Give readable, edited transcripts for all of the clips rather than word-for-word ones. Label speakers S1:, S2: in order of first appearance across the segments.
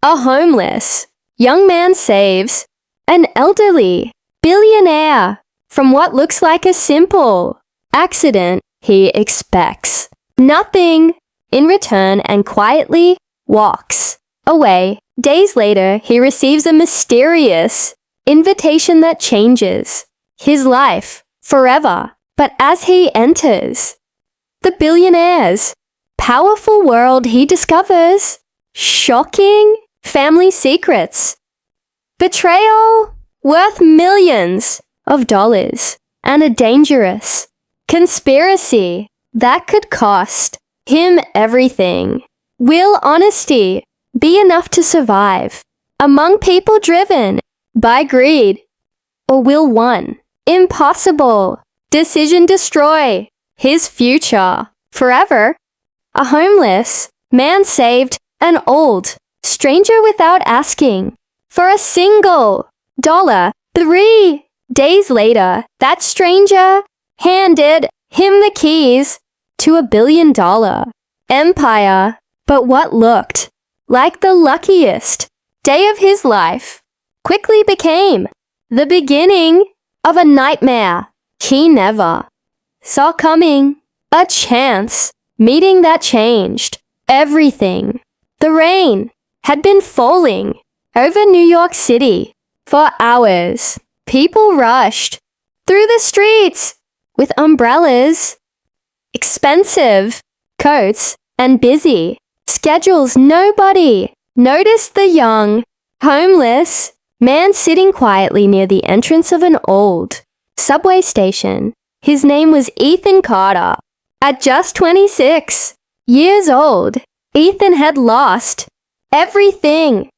S1: A homeless young man saves an elderly billionaire from what looks like a simple accident. He expects nothing in return and quietly walks away. Days later, he receives a mysterious invitation that changes his life forever. But as he enters the billionaire's powerful world, he discovers shocking family secrets, betrayal worth millions of dollars, and a dangerous conspiracy that could cost him everything. Will honesty be enough to survive among people driven by greed? Or will one impossible decision destroy his future forever? A homeless man saved an old stranger without asking for a single dollar. 3 days later, that stranger handed him the keys to a $1 billion empire. But what looked like the luckiest day of his life quickly became the beginning of a nightmare he never saw coming. A chance meeting that changed everything. The rain had been falling over New York City for hours. People rushed through the streets with umbrellas, expensive coats, and busy schedules. Nobody noticed the young, homeless man sitting quietly near the entrance of an old subway station. His name was Ethan Carter. At just 26 years old, Ethan had lost everything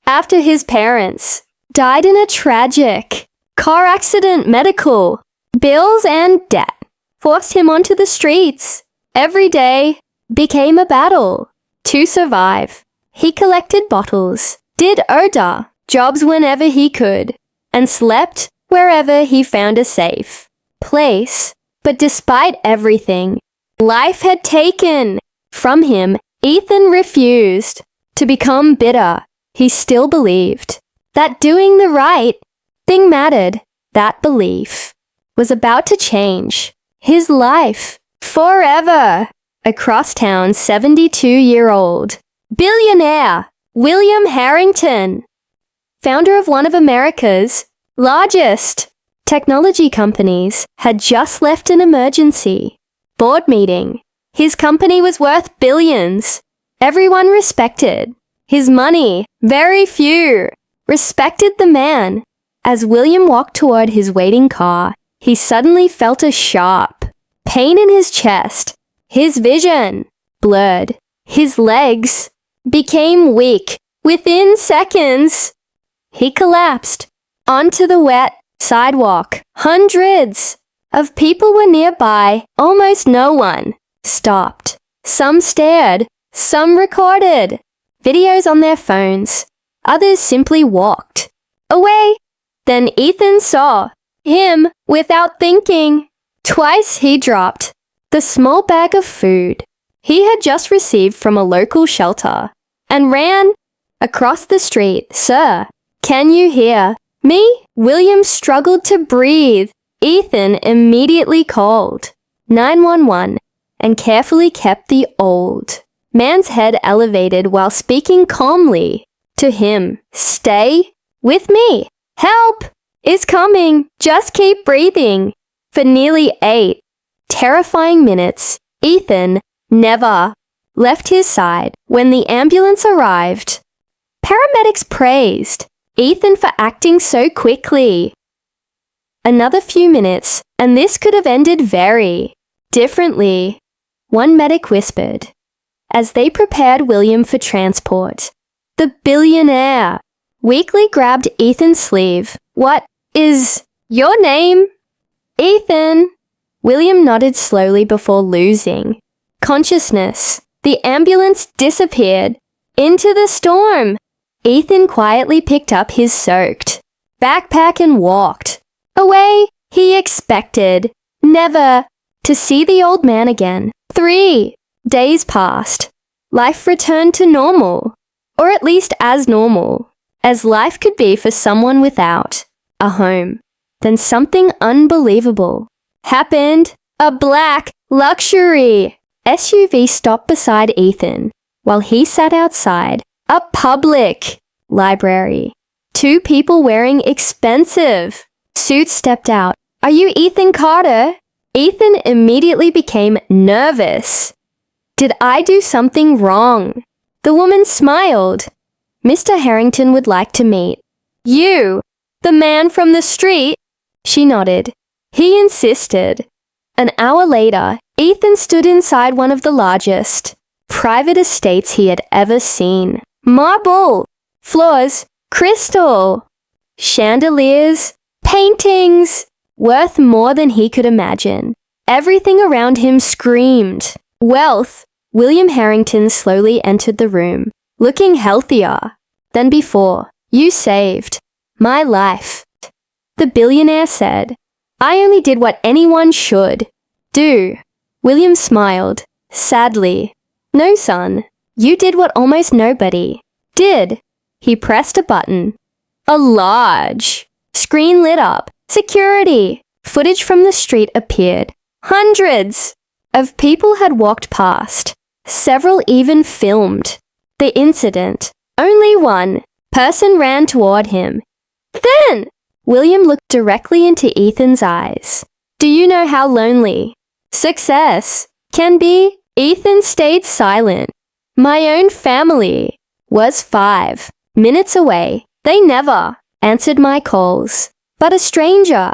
S1: after his parents died in a tragic car accident. Medical bills and debt forced him onto the streets. Every day became a battle to survive. He collected bottles, did odd jobs whenever he could, and slept wherever he found a safe place. But despite everything life had taken from him, Ethan refused to become bitter. He still believed that doing the right thing mattered. That belief was about to change his life forever. Across town, 72-year-old billionaire William Harrington, founder of one of America's largest technology companies, had just left an emergency board meeting. His company was worth billions. Everyone respected his money. Very few respected the man. As William walked toward his waiting car, he suddenly felt a sharp pain in his chest. His vision blurred. His legs became weak. Within seconds, he collapsed onto the wet sidewalk. Hundreds of people were nearby. Almost no one stopped. Some stared. Some recorded videos on their phones. Others simply walked away. Then Ethan saw him without thinking twice. He dropped the small bag of food he had just received from a local shelter and ran across the street. "Sir, can you hear me?" William struggled to breathe. Ethan immediately called 911 and carefully kept the old man's head elevated while speaking calmly to him. "Stay with me. Help is coming. Just keep breathing." For nearly 8 terrifying minutes, Ethan never left his side. When the ambulance arrived, paramedics praised Ethan for acting so quickly. Another few minutes, and this could have ended very differently, one medic whispered as they prepared William for transport. The billionaire weakly grabbed Ethan's sleeve. "What is your name?" "Ethan." William nodded slowly before losing consciousness. The ambulance disappeared into the storm. Ethan quietly picked up his soaked backpack and walked away. He expected never to see the old man again. 3 days passed. Life returned to normal. or at least as normal as life could be for someone without a home. Then something unbelievable happened. A black luxury SUV stopped beside Ethan while he sat outside a public library. Two people wearing expensive suits stepped out. "Are you Ethan Carter?" Ethan immediately became nervous. "Did I do something wrong?" The woman smiled. "Mr. Harrington would like to meet." "You, the man from the street?" She nodded. He insisted. An hour later, Ethan stood inside one of the largest private estates he had ever seen. Marble, floors, crystal, chandeliers, paintings, worth more than he could imagine. Everything around him screamed wealth. William Harrington slowly entered the room, looking healthier than before. "You saved my life," the billionaire said. "I only did what anyone should do." William smiled, sadly. "No, son, you did what almost nobody did." He pressed a button. A large screen lit up. Security! Footage from the street appeared. Hundreds of people had walked past. Several even filmed the incident. Only one person ran toward him. Then, William looked directly into Ethan's eyes. "Do you know how lonely success can be?" Ethan stayed silent. "My own family was 5 minutes away. They never answered my calls. But a stranger,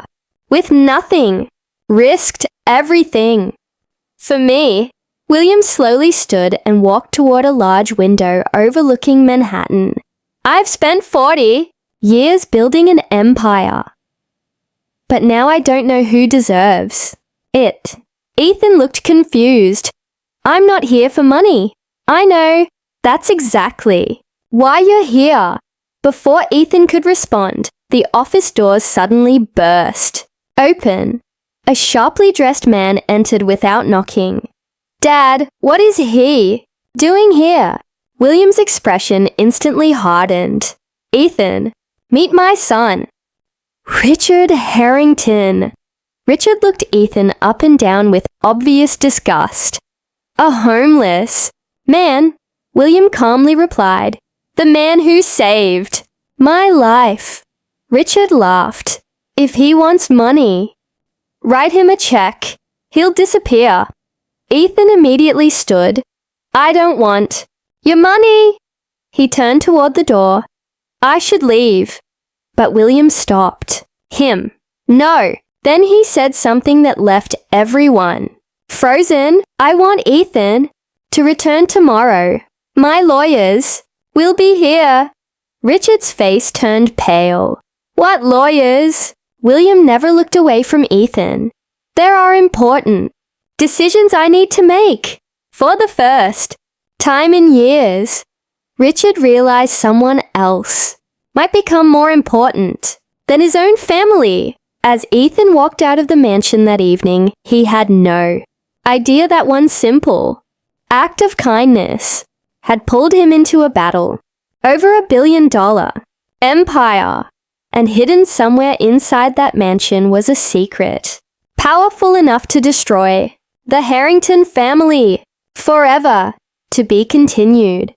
S1: with nothing, risked everything. For me." William slowly stood and walked toward a large window overlooking Manhattan. "I've spent 40 years building an empire. But now I don't know who deserves it." Ethan looked confused. "I'm not here for money." "I know. That's exactly why you're here." Before Ethan could respond, the office doors suddenly burst open. A sharply dressed man entered without knocking. "Dad, what is he doing here?" William's expression instantly hardened. "Ethan, meet my son, Richard Harrington." Richard looked Ethan up and down with obvious disgust. "A homeless man," William calmly replied. "The man who saved my life." Richard laughed. "If he wants money, write him a check. He'll disappear." Ethan immediately stood. "I don't want your money." He turned toward the door. "I should leave." But William stopped him. "No." Then he said something that left everyone frozen. "I want Ethan to return tomorrow. My lawyers will be here." Richard's face turned pale. "What lawyers?" William never looked away from Ethan. "There are important decisions I need to make. For the first time in years." Richard realized someone else might become more important than his own family. As Ethan walked out of the mansion that evening, he had no idea that one simple act of kindness had pulled him into a battle over $1 billion empire, and hidden somewhere inside that mansion was a secret powerful enough to destroy the Harrington family forever, to be continued.